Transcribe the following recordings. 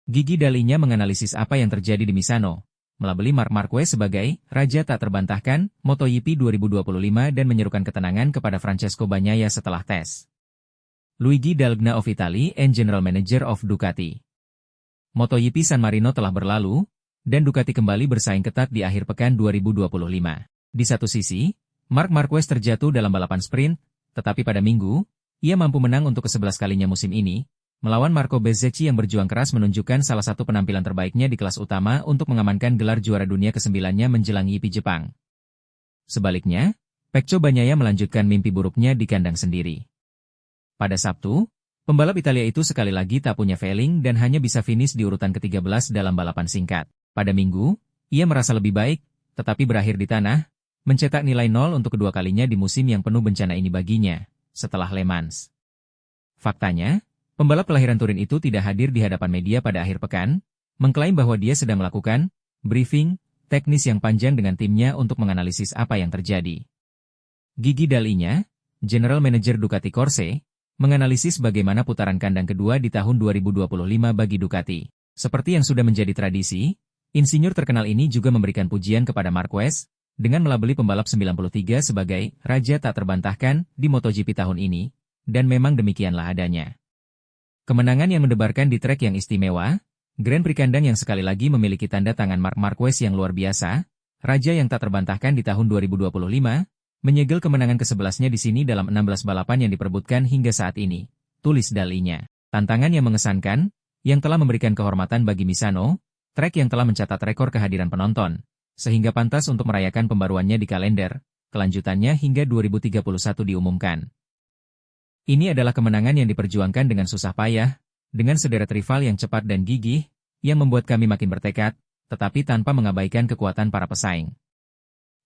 Gigi Dalinya menganalisis apa yang terjadi di Misano, melabeli Marc Marquez sebagai Raja Tak Terbantahkan MotoGP 2025 dan menyerukan ketenangan kepada Francesco Bagnaia setelah tes. Luigi Dall'Agna of Italy and General Manager of Ducati. MotoGP San Marino telah berlalu, dan Ducati kembali bersaing ketat di akhir pekan 2025. Di satu sisi, Marc Marquez terjatuh dalam balapan sprint, tetapi pada Minggu, ia mampu menang untuk ke-11 kalinya musim ini, melawan Marco Bezzecchi yang berjuang keras menunjukkan salah satu penampilan terbaiknya di kelas utama untuk mengamankan gelar juara dunia ke-9-nya menjelang GP Jepang. Sebaliknya, Pecco Bagnaia melanjutkan mimpi buruknya di kandang sendiri. Pada Sabtu, pembalap Italia itu sekali lagi tak punya feeling dan hanya bisa finish di urutan ke-13 dalam balapan singkat. Pada Minggu, ia merasa lebih baik, tetapi berakhir di tanah, mencetak nilai 0 untuk kedua kalinya di musim yang penuh bencana ini baginya, setelah Le Mans. Faktanya, pembalap kelahiran Turin itu tidak hadir di hadapan media pada akhir pekan, mengklaim bahwa dia sedang melakukan briefing teknis yang panjang dengan timnya untuk menganalisis apa yang terjadi. Gigi Dalinya, General Manager Ducati Corse, menganalisis bagaimana putaran kandang kedua di tahun 2025 bagi Ducati. Seperti yang sudah menjadi tradisi, insinyur terkenal ini juga memberikan pujian kepada Marquez, dengan melabeli pembalap 93 sebagai Raja Tak Terbantahkan di MotoGP tahun ini, dan memang demikianlah adanya. Kemenangan yang mendebarkan di trek yang istimewa, Grand Prix kandang yang sekali lagi memiliki tanda tangan Marc Marquez yang luar biasa, Raja yang tak terbantahkan di tahun 2025, menyegel kemenangan ke-11-nya di sini dalam 16 balapan yang diperebutkan hingga saat ini, tulis Dalinya. Tantangan yang mengesankan, yang telah memberikan kehormatan bagi Misano, trek yang telah mencatat rekor kehadiran penonton, sehingga pantas untuk merayakan pembaruannya di kalender, kelanjutannya hingga 2031 diumumkan. Ini adalah kemenangan yang diperjuangkan dengan susah payah, dengan sederet rival yang cepat dan gigih, yang membuat kami makin bertekad, tetapi tanpa mengabaikan kekuatan para pesaing.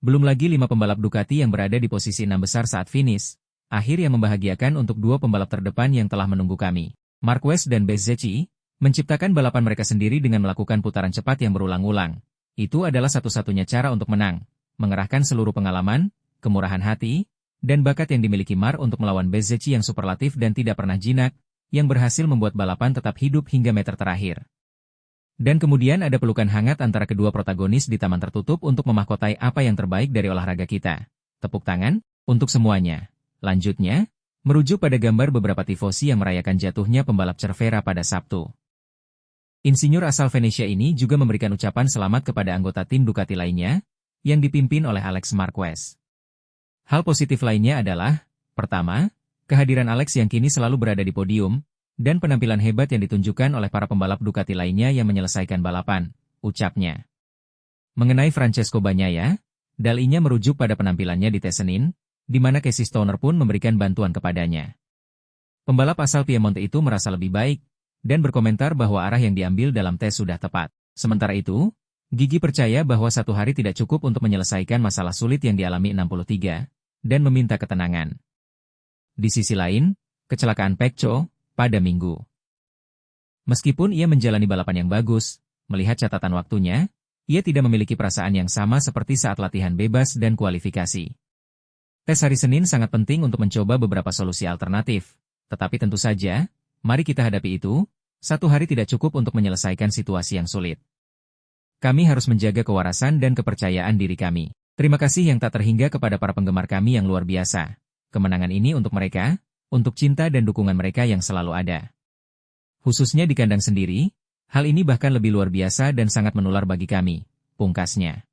Belum lagi 5 pembalap Ducati yang berada di posisi 6 besar saat finish, akhir yang membahagiakan untuk 2 pembalap terdepan yang telah menunggu kami. Marquez dan Bezzecchi menciptakan balapan mereka sendiri dengan melakukan putaran cepat yang berulang-ulang. Itu adalah satu-satunya cara untuk menang, mengerahkan seluruh pengalaman, kemurahan hati, dan bakat yang dimiliki Marc untuk melawan Bezzecchi yang superlatif dan tidak pernah jinak, yang berhasil membuat balapan tetap hidup hingga meter terakhir. Dan kemudian ada pelukan hangat antara kedua protagonis di taman tertutup untuk memahkotai apa yang terbaik dari olahraga kita. Tepuk tangan, untuk semuanya. Lanjutnya, merujuk pada gambar beberapa tifosi yang merayakan jatuhnya pembalap Cervera pada Sabtu. Insinyur asal Venesia ini juga memberikan ucapan selamat kepada anggota tim Ducati lainnya, yang dipimpin oleh Alex Marquez. Hal positif lainnya adalah, pertama, kehadiran Alex yang kini selalu berada di podium, dan penampilan hebat yang ditunjukkan oleh para pembalap Ducati lainnya yang menyelesaikan balapan, ucapnya. Mengenai Francesco Bagnaia, Dalinya merujuk pada penampilannya di tes Senin, di mana Casey Stoner pun memberikan bantuan kepadanya. Pembalap asal Piemonte itu merasa lebih baik, dan berkomentar bahwa arah yang diambil dalam tes sudah tepat. Sementara itu, Gigi percaya bahwa satu hari tidak cukup untuk menyelesaikan masalah sulit yang dialami 63, dan meminta ketenangan. Di sisi lain, kecelakaan Pecco pada Minggu. Meskipun ia menjalani balapan yang bagus, melihat catatan waktunya, ia tidak memiliki perasaan yang sama seperti saat latihan bebas dan kualifikasi. Tes hari Senin sangat penting untuk mencoba beberapa solusi alternatif, tetapi tentu saja, mari kita hadapi itu, satu hari tidak cukup untuk menyelesaikan situasi yang sulit. Kami harus menjaga kewarasan dan kepercayaan diri kami. Terima kasih yang tak terhingga kepada para penggemar kami yang luar biasa. Kemenangan ini untuk mereka, untuk cinta dan dukungan mereka yang selalu ada. Khususnya di kandang sendiri, hal ini bahkan lebih luar biasa dan sangat menular bagi kami, pungkasnya.